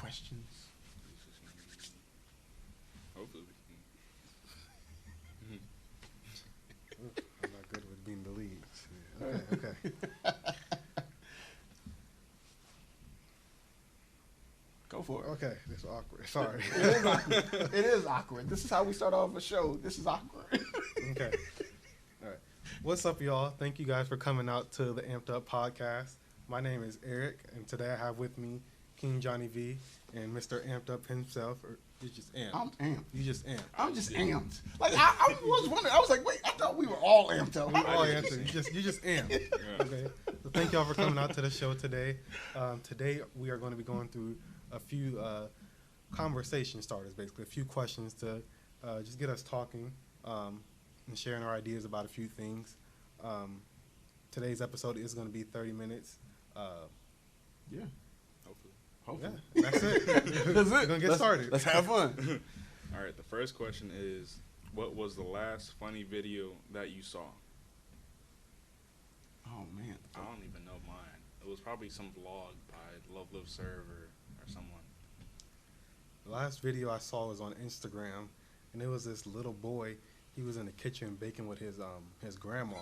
questions. Hopefully. I'm not good with being the lead. Okay. Go for it. Okay, this is awkward. Sorry. It is awkward. This is how we start off a show. This is awkward. Okay. All right. What's up, y'all? Thank you guys for coming out to the Amped Up podcast. My name is Eryck, and today I have with me KingJohnnyV and Mr. Amped Up himself. Or you just amped. I'm amped. You just amped. I'm just amped. Like I was wondering. I was like, wait, I thought we were all amped up. We all amped. You just amped. Yeah. Okay. So thank y'all for coming out to the show today. Today we are going to be going through a few conversation starters, basically a few questions to just get us talking and sharing our ideas about a few things. Today's episode is going to be 30 minutes. Yeah. Hopefully. Yeah, that's it. That's it. We're going to get started. Let's have fun. All right, the first question is, what was the last funny video that you saw? Oh man. I don't even know mine. It was probably some vlog by Love Live Serve or someone. The last video I saw was on Instagram, and it was this little boy. He was in the kitchen baking with his grandma.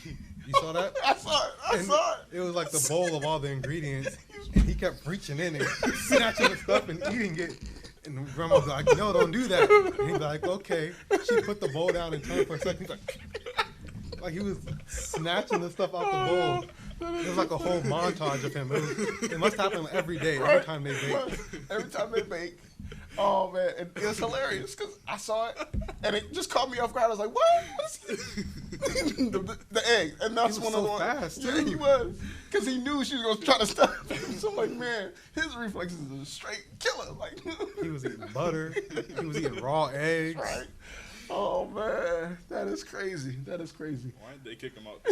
You saw that? I saw it. I saw it. It was like the bowl of all the ingredients, and he kept reaching in and snatching the stuff and eating it. And the grandma was like, "No, don't do that." And he's like, "Okay." She put the bowl down and turned for a second. He's like he was snatching the stuff out the bowl. It was like a whole montage of him. It must happen every day, every time they bake. Every time they bake. Oh man, it was hilarious because I saw it and it just caught me off guard. I was like, "What? What's the egg?" And that's He was one so of the ones. fast, Yeah, too. he was because he knew she was gonna try to stop him. So I'm like, man, his reflexes are straight killer. Like He was eating butter. He was eating raw eggs. right. Oh man, that is crazy. That is crazy. Why did they kick him out?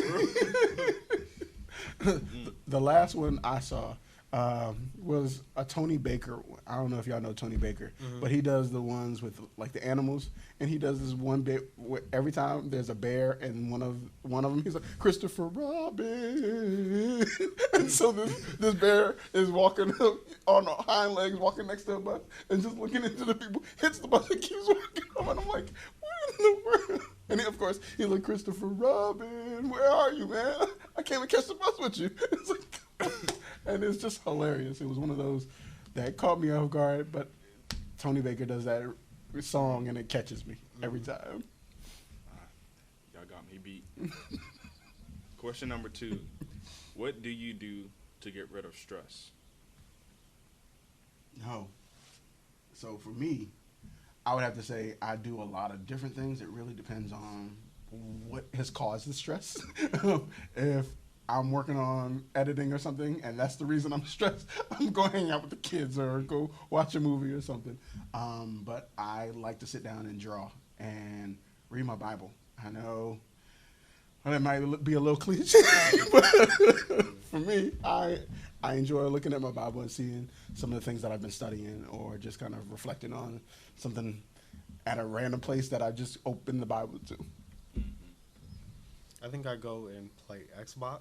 The last one I saw was a Tony Baker. I don't know if y'all know Tony Baker, but he does the ones with like the animals, and he does this one bit where every time there's a bear, and one of them he's like Christopher Robin, and so this bear is walking up on the hind legs, walking next to a bus, and just looking into the people, hits the bus and keeps walking on. And I'm like, what in the world? And of course, he's like, Christopher Robin, where are you, man? I can't even catch the bus with you. It's like, and it's just hilarious. It was one of those that caught me off guard, but Tony Baker does that song, and it catches me every time. Y'all got me beat. Question number 2. What do you do to get rid of stress? No. So for me, I would have to say I do a lot of different things. It really depends on what has caused the stress. If I'm working on editing or something, and that's the reason I'm stressed, I'm going to hang out with the kids or go watch a movie or something. But I like to sit down and draw and read my Bible. I know that might be a little cliche, but for me, I enjoy looking at my Bible and seeing some of the things that I've been studying, or just kind of reflecting on something at a random place that I just opened the Bible to. I think I go and play Xbox,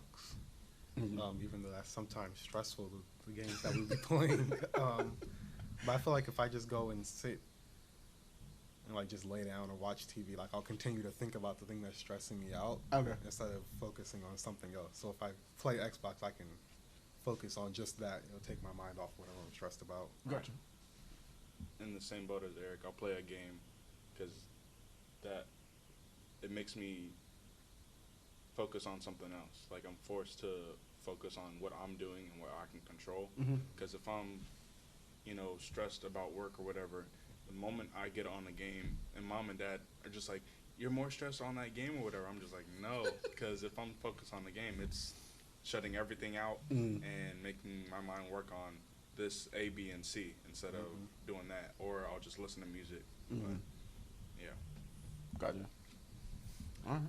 even though that's sometimes stressful, the games that we be playing. But I feel like if I just go and sit and like just lay down or watch TV, like I'll continue to think about the thing that's stressing me out instead of focusing on something else. So if I play Xbox, I can focus on just that. It'll take my mind off whatever I'm stressed about. Gotcha. In the same boat as Eryck, I'll play a game because it makes me focus on something else. Like I'm forced to focus on what I'm doing and what I can control. Because if I'm, stressed about work or whatever, the moment I get on the game and mom and dad are just like, "You're more stressed on that game or whatever," I'm just like, no, because if I'm focused on the game, it's shutting everything out and making my mind work on this A, B, and C instead of doing that, or I'll just listen to music. But, yeah. Gotcha. All right.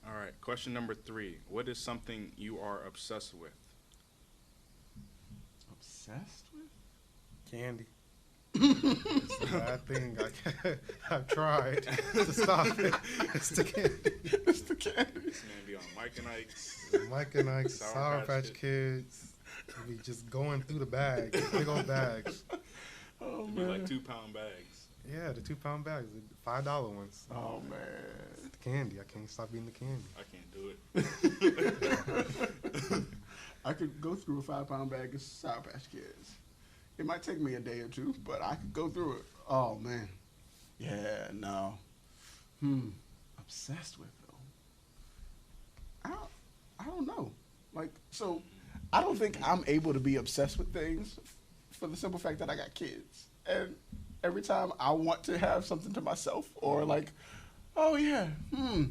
All right. Question number 3. What is something you are obsessed with? Obsessed with? Candy. It's a bad thing. I've tried to stop it. It's the candy. It's the candy. This man be on Mike and Ike's. Mike and Ike's, Sour Patch Kids. We just going through the bags, big old bags. It'd be like 2-pound bags. Yeah, the 2-pound bags, the $5 ones. Oh man, It's the candy. I can't stop eating the candy. I can't do it. I could go through a 5-pound bag of Sour Patch Kids. It might take me a day or two, but I could go through it. Oh man, yeah, no. Obsessed with though. I don't know. Like, so I don't think I'm able to be obsessed with things for the simple fact that I got kids. And every time I want to have something to myself or like, oh yeah,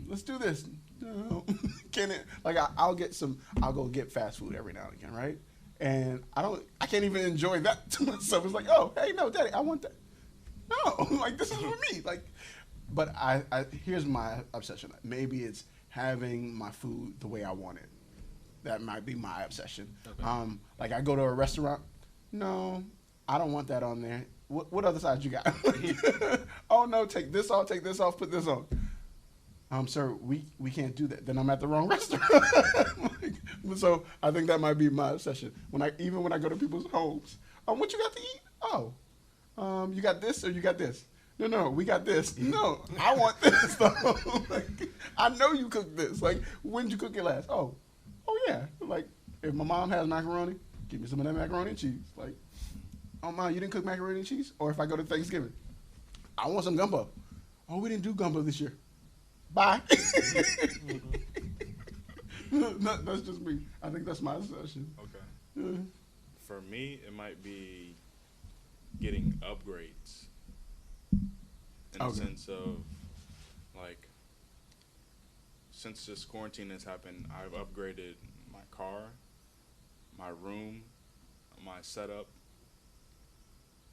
let's do this. No. Can it, like I'll go get fast food every now and again, right? And I can't even enjoy that to myself. It's like, oh, hey, no, daddy, I want that. No, like this is for me. Like, but I here's my obsession. Maybe it's having my food the way I want it. That might be my obsession. Okay. Like I go to a restaurant. No, I don't want that on there. What other sides you got? Oh no, take this off, put this on. Sir, we can't do that. Then I'm at the wrong restaurant. So I think that might be my obsession. When I go to people's homes, what you got to eat? Oh, you got this or you got this? No, we got this. No, I want this though. Like, I know you cooked this. Like, when did you cook it last? Oh yeah. Like, if my mom has macaroni, give me some of that macaroni and cheese. Like, oh mom, you didn't cook macaroni and cheese? Or if I go to Thanksgiving, I want some gumbo. Oh, we didn't do gumbo this year. Bye. That's just me. I think that's my obsession. Okay. For me, it might be getting upgrades. In the sense of, like, since this quarantine has happened, I've upgraded my car, my room, my setup.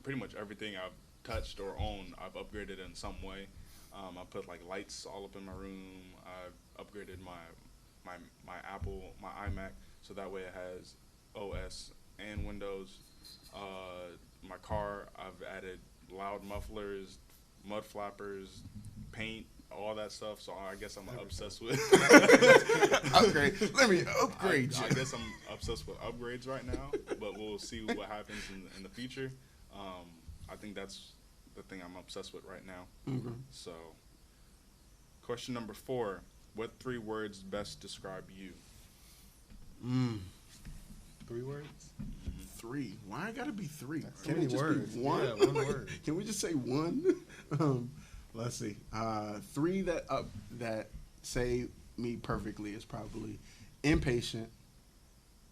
Pretty much everything I've touched or owned, I've upgraded in some way. I put like lights all up in my room. I've upgraded my iMac, so that way it has OS and Windows. My car, I've added loud mufflers, mud flappers, paint, all that stuff. So I guess I'm obsessed with upgrade. Let me upgrade you. I guess I'm obsessed with upgrades right now, but we'll see what happens in the future. I think that's the thing I'm obsessed with right now. Mm-hmm. So, question number 4: what 3 words best describe you? 3 words? 3. Why I gotta be 3? That's Can so many it just words. be 1? Yeah, 1 word. Can we just say 1? Let's see. 3 that say me perfectly is probably impatient,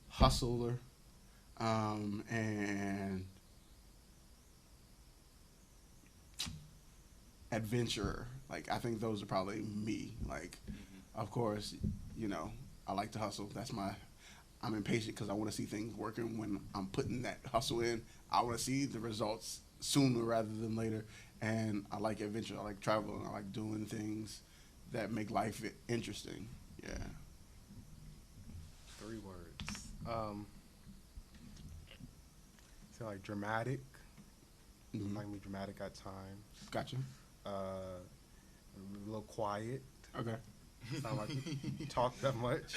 hustler, and adventurer. Like, I think those are probably me. Like, of course, I like to hustle. I'm impatient because I want to see things working. When I'm putting that hustle in, I want to see the results sooner rather than later. And I like adventure. I like traveling. I like doing things that make life interesting. Yeah. 3 words. So like dramatic. Like me dramatic at times. Gotcha. A little quiet. Okay. Sound like you talk that much.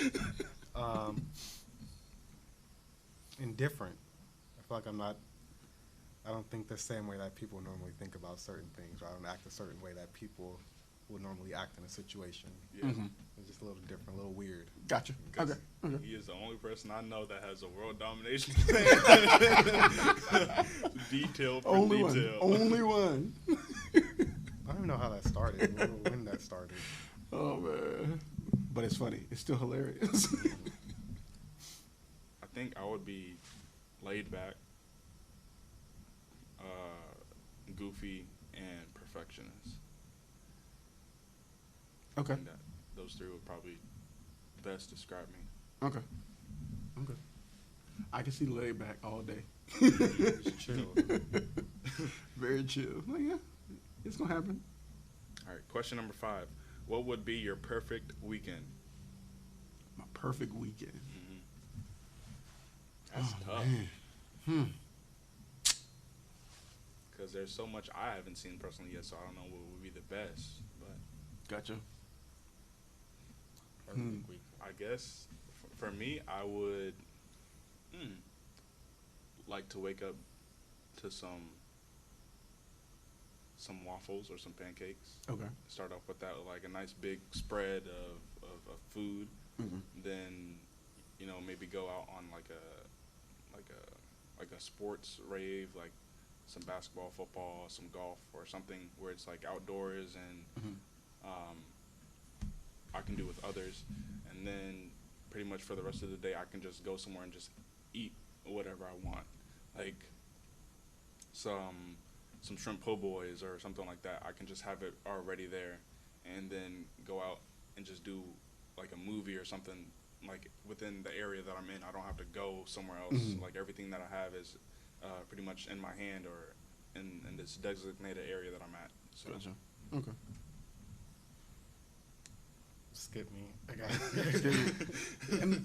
Indifferent. I feel like I don't think the same way that people normally think about certain things, or I don't act a certain way that people would normally act in a situation. Yeah. It's just a little different, a little weird. Gotcha. Okay. He is the only person I know that has a world domination plan. Detail for only detail. Only one. I don't even know how that started, when that started. Oh, man. But it's funny. It's still hilarious. I think I would be laid back, goofy, and perfectionist. Okay. I think that those 3 would probably best describe me. Okay. I can see laid back all day. Just chill. Very chill. Like, yeah, it's going to happen. All right, question number 5. What would be your perfect weekend? My perfect weekend. That's tough. Man. Because there's so much I haven't seen personally yet, so I don't know what would be the best. But Gotcha. I guess for me, I would like to wake up to some some waffles or some pancakes. Okay. Start off with that, with like a nice big spread of food. Mm-hmm. Then, maybe go out on like a sports rave, like some basketball, football, some golf, or something where it's like outdoors and I can do with others. And then pretty much for the rest of the day, I can just go somewhere and just eat whatever I want, like some shrimp po' boys or something like that. I can just have it already there, and then go out and just do like a movie or something like within the area that I'm in. I don't have to go somewhere else. Mm-hmm. Like everything that I have is pretty much in my hand or in this designated area that I'm at. So. Gotcha. Okay. Skip me. I got and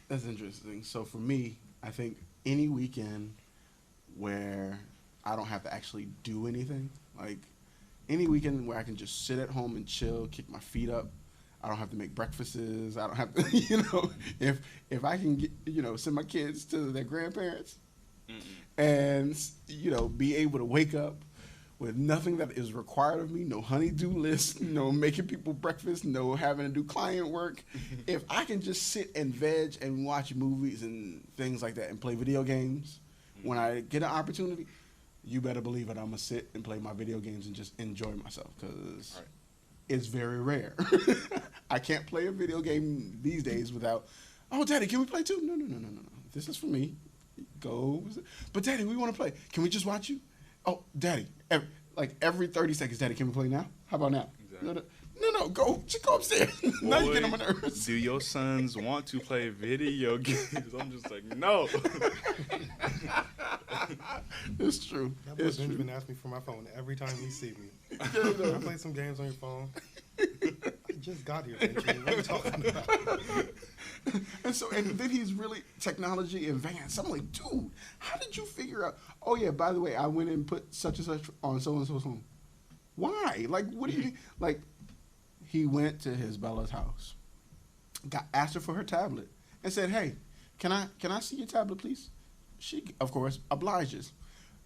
that's interesting. So for me, I think any weekend where I don't have to actually do anything, like any weekend where I can just sit at home and chill, kick my feet up. I don't have to make breakfasts. I don't have to, if I can get, send my kids to their grandparents and, be able to wake up with nothing that is required of me, no honey-do list, no making people breakfast, no having to do client work. If I can just sit and veg and watch movies and things like that and play video games, when I get an opportunity, you better believe it, I'm going to sit and play my video games and just enjoy myself, because it's very rare. I can't play a video game these days without, oh, Daddy, can we play too? No. This is for me. Go. But, Daddy, we want to play. Can we just watch you? Oh, Daddy, every 30 seconds, Daddy, can we play now? How about now? Exactly. No, go. Just go upstairs. Now you get on my nerves. Do your sons want to play video games? I'm just like, no. It's true. That boy Benjamin asks me for my phone every time he sees me. Can I play some games on your phone? I just got here, Benjamin. What are you talking about? And then he's really technology advanced. I'm like, dude, how did you figure out? Oh yeah, by the way, I went and put such and such on so and so's phone. Why? Like, what do you like? He went to his Bella's house, asked her for her tablet, and said, "Hey, can I see your tablet, please?" She, of course, obliges.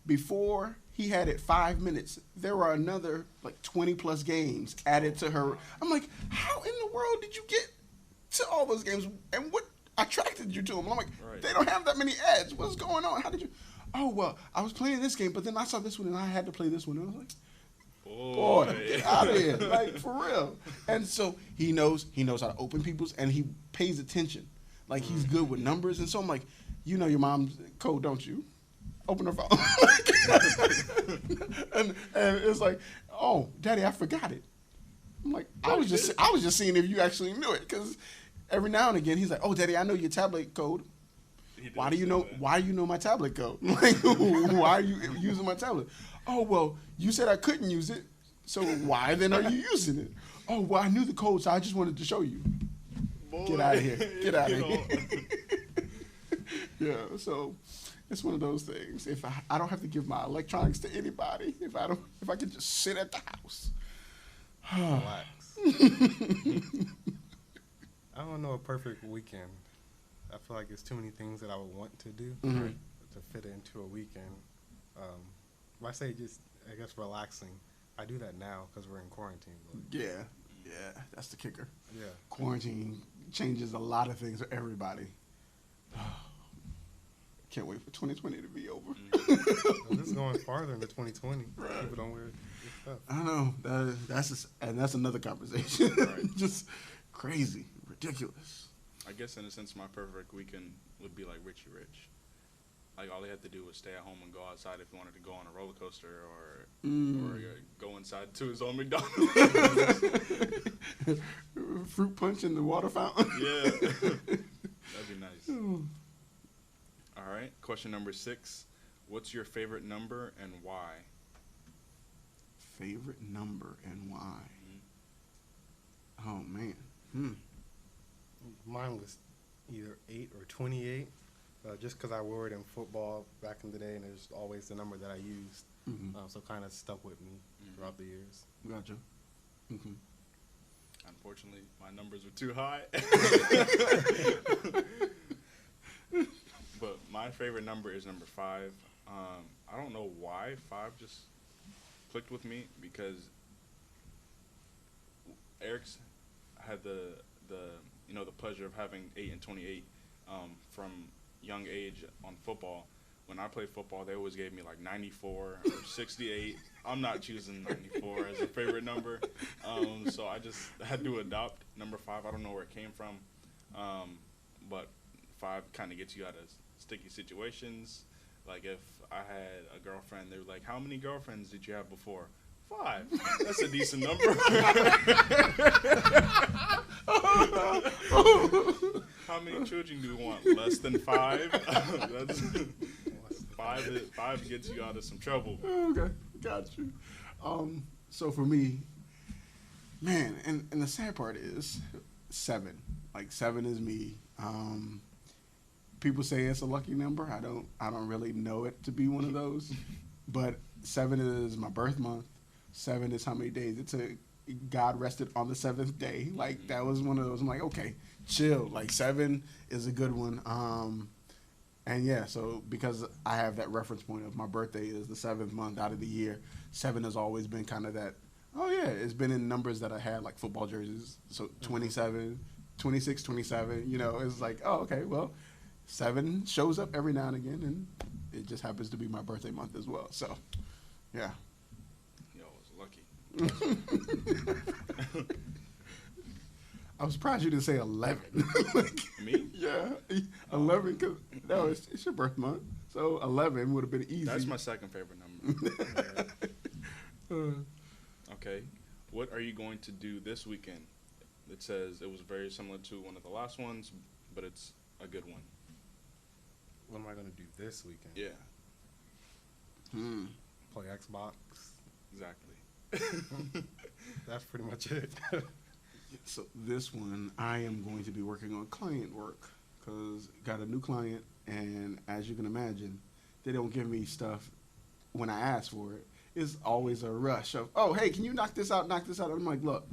Before he had it 5 minutes, there were another 20 plus games added to her. I'm like, how in the world did you get to all those games? And what attracted you to them? I'm like, They don't have that many ads. What's going on? How did you? Oh, well, I was playing this game, but then I saw this one and I had to play this one. And I was like, boy, get out of here. Like, for real. And so he knows how to open people's, and he pays attention. Like, he's good with numbers. And so I'm like, you know your mom's code, don't you? Open her phone. and it's like, oh, Daddy, I forgot it. I'm like, I was just seeing if you actually knew it, because every now and again he's like, oh, Daddy, I know your tablet code. Why do you know my tablet code? Like, why are you using my tablet? Oh, well, you said I couldn't use it, so why then are you using it? Oh, well, I knew the code, so I just wanted to show you. Boy, get out of here. Get out of here. Yeah, so it's one of those things. If I don't have to give my electronics to anybody, if I can just sit at the house. Relax. I don't know a perfect weekend. I feel like there's too many things that I would want to do to fit into a weekend. If I say just, I guess, relaxing, I do that now because we're in quarantine. Yeah, that's the kicker. Yeah. Quarantine changes a lot of things for everybody. Can't wait for 2020 to be over. Well, this is going farther into 2020. Right. People don't wear stuff. I know. That's another conversation. Right. Just crazy, ridiculous. I guess in a sense, my perfect weekend would be like Richie Rich. Like, all he had to do was stay at home and go outside if he wanted to go on a roller coaster or go inside to his own McDonald's. Fruit punch in the water fountain. Yeah. That'd be nice. All right. Question number 6. What's your favorite number and why? Favorite number and why? Oh, man. Mine was either 8 or 28. Just because I wore it in football back in the day, and it was always the number that I used. So kind of stuck with me throughout the years. Gotcha. Unfortunately, my numbers were too high. But my favorite number is number 5. I don't know why 5 just clicked with me because Eryck's had the the pleasure of having 8 and 28 from young age on football. When I played football, they always gave me like 94 or 68. I'm not choosing 94 as a favorite number, so I just had to adopt number 5. I don't know where it came from, but 5 kind of gets you out of sticky situations. Like if I had a girlfriend, they were like, "How many girlfriends did you have before?" 5. That's a decent number. How many children do you want? Less than 5. That's 5 gets you out of some trouble. Okay, got you. So for me, man, and the sad part is 7. Like 7 is me. People say it's a lucky number. I don't really know it to be one of those, but 7 is my birth month. 7 is how many days it took. God rested on the 7th day. Like that was one of those. I'm like, okay, chill. Like 7 is a good one. And yeah, so because I have that reference point of my birthday is the 7th month out of the year, 7 has always been kind of that. Oh yeah, it's been in numbers that I had like football jerseys. So 27, 26, 27. You know, it's like, oh okay, well, 7 shows up every now and again, and it just happens to be my birthday month as well. So, yeah. Yo, I was lucky. I'm surprised you didn't say 11. Like, me? Yeah, 11. Cause no, it's your birth month, so 11 would have been easy. That's my second favorite number. Okay, what are you going to do this weekend? It says it was very similar to one of the last ones, but it's a good one. What am I going to do this weekend? Yeah. Play Xbox. Exactly. That's pretty much it. So this one, I am going to be working on client work because got a new client, and as you can imagine, they don't give me stuff when I ask for it. It's always a rush of, oh, hey, can you knock this out, knock this out? I'm like, look,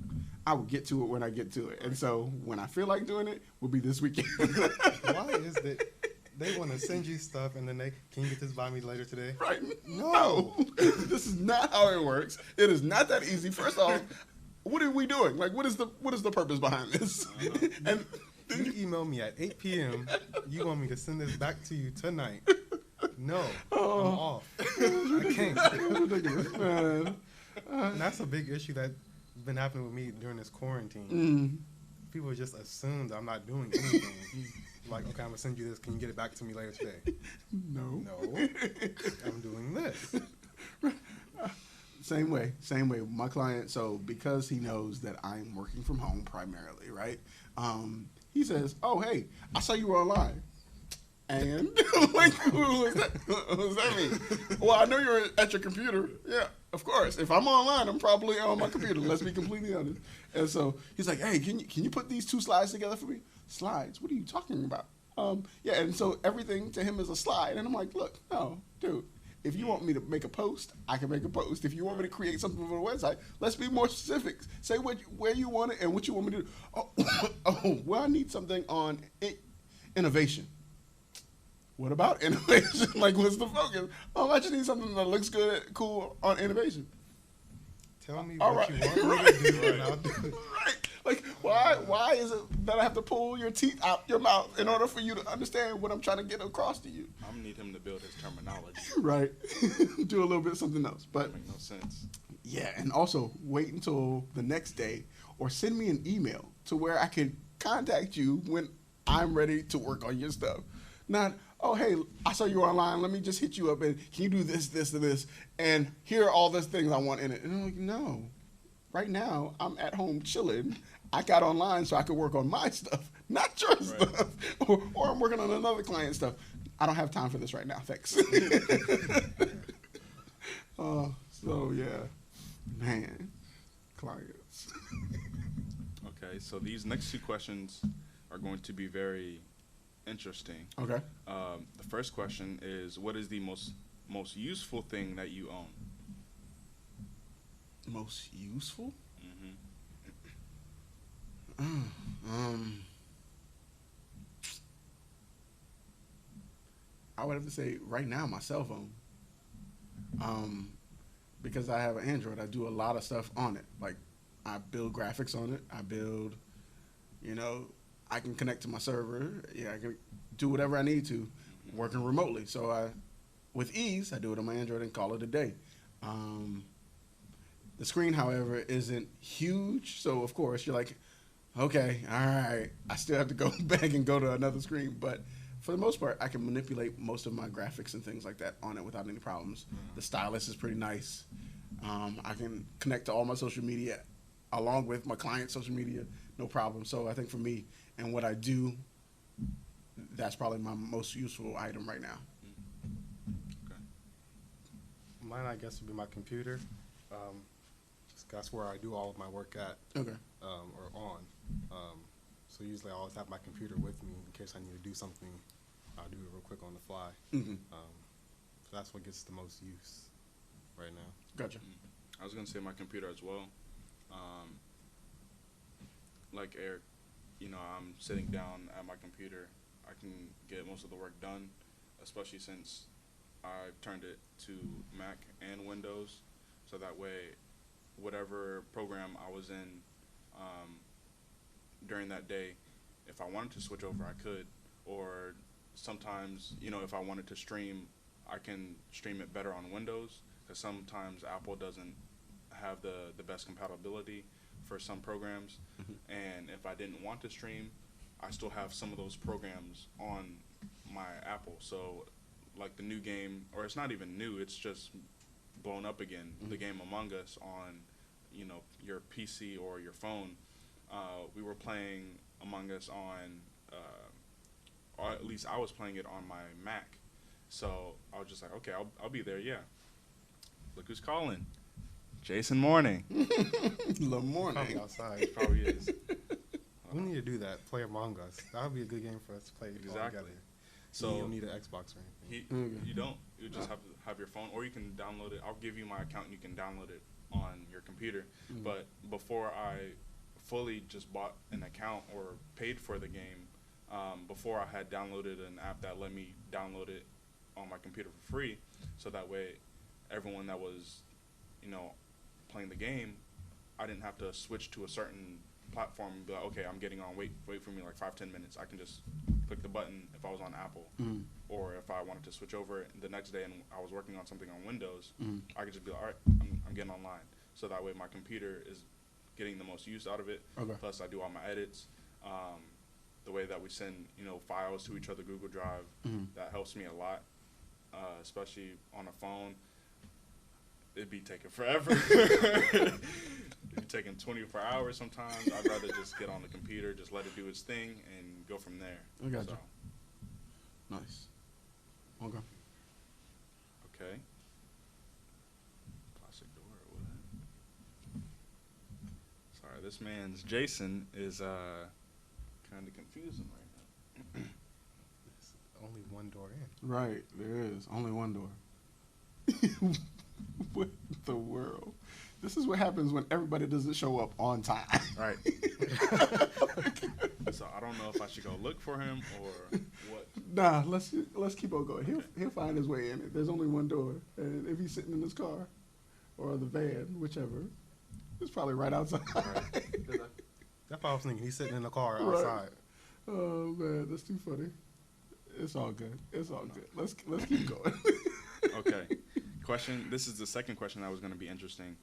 I will get to it when I get to it. And so when I feel like doing it, will be this weekend. Why is that they want to send you stuff and then can you get this by me later today? Right. No. This is not how it works. It is not that easy. First off, what are we doing? Like, what is the purpose behind this? And you email me at 8 p.m. You want me to send this back to you tonight? No, I'm off. I can't. Ridiculous, man. And that's a big issue that's been happening with me during this quarantine. People just assume that I'm not doing anything. Like, okay, I'm gonna send you this. Can you get it back to me later today? No. I'm doing this. Same way. My client, so because he knows that I'm working from home primarily, right? He says, oh, hey, I saw you were online. And, like, what does that mean? Well, I know you're at your computer. Yeah, of course. If I'm online, I'm probably on my computer. Let's be completely honest. And so he's like, hey, can you put these 2 slides together for me? Slides? What are you talking about? Yeah, and so everything to him is a slide. And I'm like, look, no, dude. If you want me to make a post, I can make a post. If you want me to create something for the website, let's be more specific. Say where you want it and what you want me to do. Oh, well, I need something on innovation. What about innovation? Like, what's the focus? Oh, I just need something that looks good, cool on innovation. Tell me what you want me to do, and I'll do it. Right. Like, why is it that I have to pull your teeth out your mouth in order for you to understand what I'm trying to get across to you? I'm gonna need him to build his terminology. Right. Do a little bit of something else. But that makes no sense. Yeah, and also wait until the next day or send me an email to where I can contact you when I'm ready to work on your stuff. Not, oh, hey, I saw you online. Let me just hit you up and can you do this, this, and this? And here are all the things I want in it. And I'm like, no. Right now, I'm at home chilling. I got online so I could work on my stuff, not your stuff. Or I'm working on another client's stuff. I don't have time for this right now. Thanks. So, yeah. Man. Clients. Okay, so these next 2 questions are going to be very interesting. Okay. The first question is, what is the most useful thing that you own? Most useful? I would have to say right now my cell phone. because I have an Android, I do a lot of stuff on it. Like, I build graphics on it. I build, you know, I can connect to my server. Yeah, I can do whatever I need to, working remotely. So with ease, I do it on my Android and call it a day. The screen, however, isn't huge. So, of course, you're like, okay, all right, I still have to go back and go to another screen. But for the most part, I can manipulate most of my graphics and things like that on it without any problems. The stylus is pretty nice. I can connect to all my social media along with my client's social media, no problem. So I think for me and what I do, that's probably my most useful item right now. Okay. Mine, I guess, would be my computer. Just that's where I do all of my work at. Okay. Or on. So usually I always have my computer with me in case I need to do something. I'll do it real quick on the fly. Mm-hmm. So that's what gets the most use right now. Gotcha. I was gonna say my computer as well. Like Eryck, you know, I'm sitting down at my computer. I can get most of the work done, especially since I turned it to Mac and Windows, so that way, whatever program I was in during that day, if I wanted to switch over, I could. Or sometimes, you know, if I wanted to stream, I can stream it better on Windows, because sometimes Apple doesn't have the best compatibility for some programs. And if I didn't want to stream, I still have some of those programs on my Apple. So like the new game, or it's not even new, it's just blown up again, the game Among Us on, you know, your PC or your phone. We were playing Among Us on, or at least I was playing it on my Mac. So I was just like, okay, I'll be there, yeah. Look who's calling. Jason Morning. The morning. Probably outside. It probably is. We need to do that. Play Among Us. That would be a good game for us to play all Exactly. together. So you don't need an Xbox or anything. you don't. You just have to have your phone, or you can download it. I'll give you my account, and you can download it on your computer. But before I fully just bought an account or paid for the game, before I had downloaded an app that let me download it on my computer for free, so that way everyone that was, you know, playing the game, I didn't have to switch to a certain platform and be like, okay, I'm getting on, wait for me like 5-10 minutes. I can just click the button if I was on Apple, or if I wanted to switch over the next day and I was working on something on Windows, I could just be like, all right, I'm getting online. So that way my computer is getting the most use out of it. Okay. Plus I do all my edits. The way that we send, you know, files to each other, Google Drive, that helps me a lot, especially on a phone. It'd be taking forever. It'd be taking 24 hours sometimes. I'd rather just get on the computer, just let it do its thing, and go from there. I gotcha. So, Nice. Okay. okay. Plastic door or what? Sorry, this man's Jason is kind of confusing right now. There's only one door in. Right. There is only one door. What the world? This is what happens when everybody doesn't show up on time. Right. So I don't know if I should go look for him or what. Nah, let's keep on going. He'll find his way in it. There's only one door, and if he's sitting in his car or the van, whichever, it's probably right outside. Right. That's what I was thinking. He's sitting in the car Right. outside. Oh man, that's too funny. It's all good. It's all good. Let's keep going. Okay. Question. This is the second question that was going to be interesting.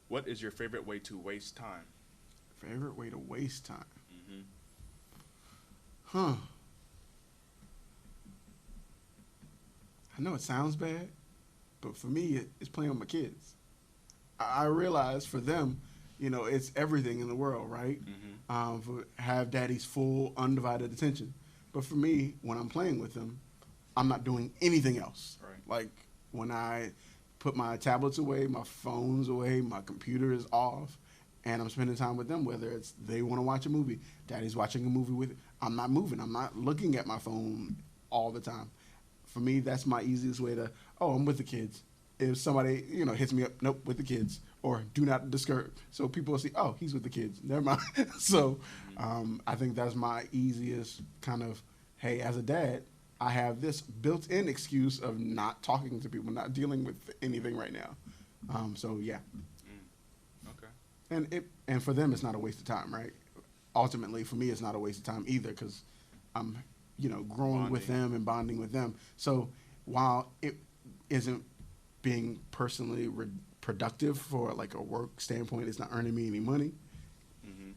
What is your favorite way to waste time? Favorite way to waste time? Mm-hmm. Huh. I know it sounds bad, but for me, it's playing with my kids. I realize for them, you know, it's everything in the world, right? Have daddy's full, undivided attention. But for me, when I'm playing with them, I'm not doing anything else. Right. Like when I put my tablets away, my phones away, my computer is off, and I'm spending time with them, whether it's they want to watch a movie, daddy's watching a movie with, I'm not moving. I'm not looking at my phone all the time. For me, that's my easiest way to, I'm with the kids. If somebody, you know, hits me up, nope, with the kids, or do not disturb. So people will see, he's with the kids. Never mind. So I think that's my easiest kind of, hey, as a dad, I have this built-in excuse of not talking to people, not dealing with anything right now. So yeah. Okay. And for them, it's not a waste of time, right? Ultimately, for me, it's not a waste of time either because I'm, growing with them and bonding with them. So while it isn't being personally productive for like a work standpoint, it's not earning me any money. Mm-hmm.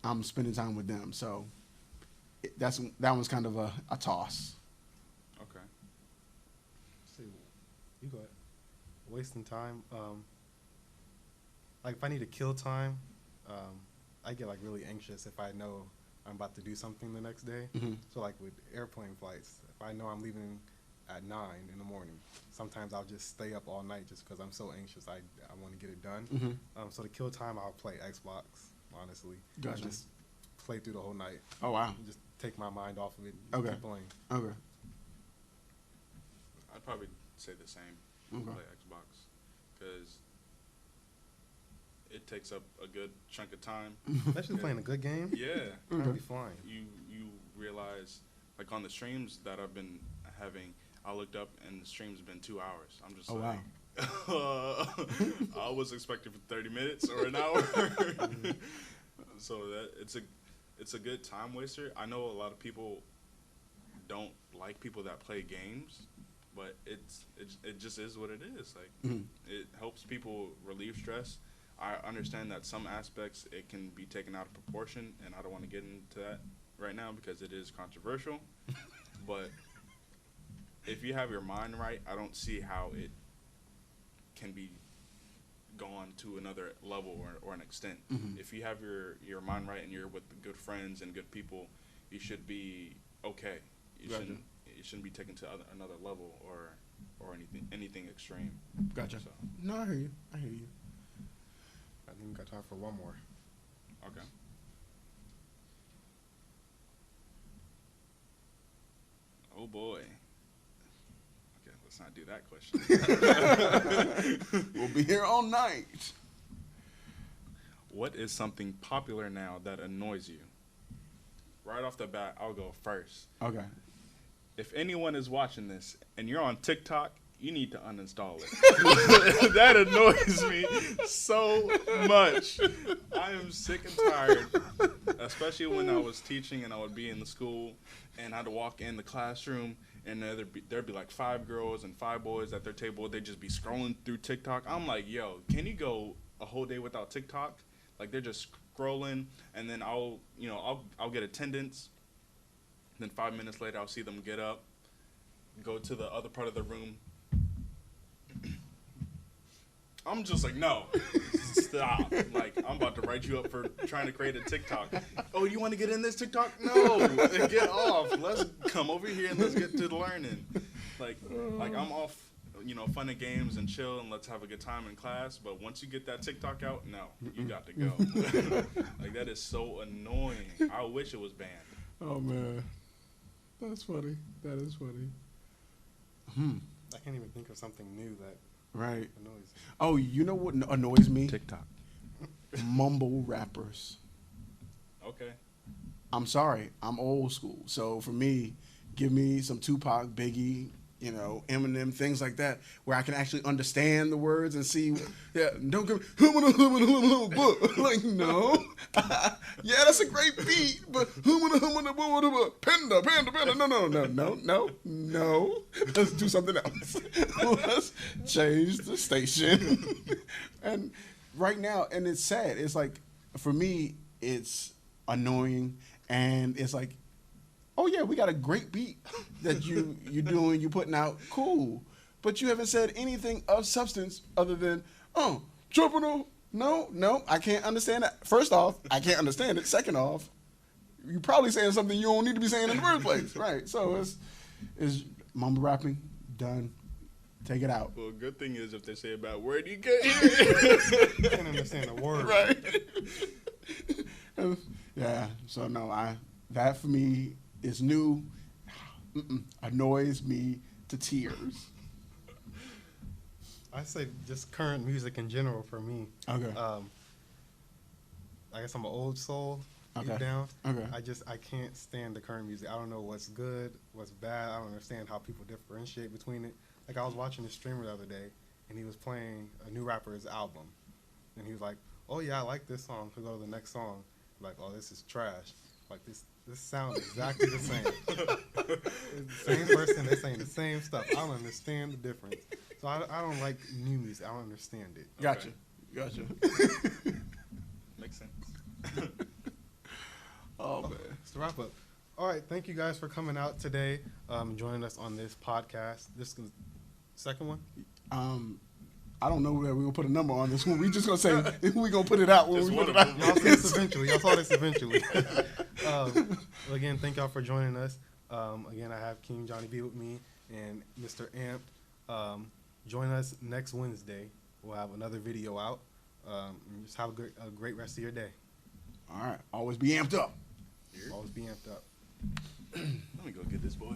I'm spending time with them. So that one's kind of a toss. Okay. Let's see, you go ahead. Wasting time. Like if I need to kill time, I get like really anxious if I know I'm about to do something the next day. Mm-hmm. So like with airplane flights, if I know I'm leaving at 9 in the morning, sometimes I'll just stay up all night just because I'm so anxious. I want to get it done. Mm-hmm. So to kill time, I'll play Xbox, honestly. Gotcha. And just play through the whole night. Oh, wow. And just take my mind off of it. Okay. Keep playing. Okay. I'd probably say the same. Okay. Play Xbox because it takes up a good chunk of time. Especially playing a good game. Yeah. I'll be flying. You realize, like on the streams that I've been having, I looked up and the stream's been 2 hours. I'm just I was expecting for 30 minutes or an hour. So that it's a good time waster. I know a lot of people don't like people that play games, but it just is what it is. Like it helps people relieve stress. I understand that some aspects it can be taken out of proportion, and I don't want to get into that right now because it is controversial. But if you have your mind right, I don't see how it can be gone to another level or an extent. If you have your mind right and you're with good friends and good people, you should be okay. You shouldn't be taken to another level or anything extreme. Gotcha. So. No, I hear you. I think we got time for one more. Okay. Oh boy. Okay, let's not do that question. We'll be here all night. What is something popular now that annoys you? Right off the bat, I'll go first. Okay. If anyone is watching this and you're on TikTok, you need to uninstall it. That annoys me so much. I am sick and tired, especially when I was teaching and I would be in the school and I'd walk in the classroom and there'd be like 5 girls and 5 boys at their table. They'd just be scrolling through TikTok. I'm like, yo, can you go a whole day without TikTok? Like they're just scrolling, and then I'll get attendance. Then 5 minutes later, I'll see them get up, go to the other part of the room. I'm just like, no, stop. Like, I'm about to write you up for trying to create a TikTok. Oh, you want to get in this TikTok? No, get off. Let's come over here and let's get to learning. Like I'm off, fun and games and chill and let's have a good time in class. But once you get that TikTok out, no, you got to go. Like, that is so annoying. I wish it was banned. Oh, man. That's funny. That is funny. I can't even think of something new that Right. annoys. Oh, you know what annoys me? TikTok. Mumble rappers. Okay. I'm sorry. I'm old school. So for me, give me some Tupac, Biggie, Eminem, things like that, where I can actually understand the words and see. Yeah, don't give me like no. Yeah, that's a great beat, but panda. No. Let's do something else. Let's change the station. And right now, and it's sad. It's like, for me, it's annoying, and it's like, oh yeah, we got a great beat that you putting out, cool, but you haven't said anything of substance other than, jumping on. No, I can't understand that. First off, I can't understand it. Second off, you're probably saying something you don't need to be saying in the first place, right? So it's mumble rapping, done. Take it out. Well, good thing is if they say a bad word, you can't hear it. I can't understand a word. Right. Yeah. So no, that for me is new. Annoys me to tears. I say just current music in general for me. Okay. I guess I'm an old soul, deep down. Okay. I can't stand the current music. I don't know what's good, what's bad. I don't understand how people differentiate between it. Like I was watching a streamer the other day, and he was playing a new rapper's album, and he was like, "Oh yeah, I like this song." So go to the next song, like, "Oh, this is trash." Like this sounds exactly the same. It's the same person, they're saying the same stuff. I don't understand the difference. So I don't like new music. I don't understand it. Gotcha. Makes sense. Oh man, it's the wrap up. All right, thank you guys for coming out today, joining us on this podcast. This is the second one. I don't know where we're gonna put a number on this one. We just gonna say we're gonna put it out when we put it out. Y'all see this eventually. Y'all saw this eventually. Again, thank y'all for joining us. Again, I have KingJohnnyV with me and Mr. Amp. Join us next Wednesday. We'll have another video out. And just have a great rest of your day. All right. Always be amped up. Always be amped up. Let me go get this boy.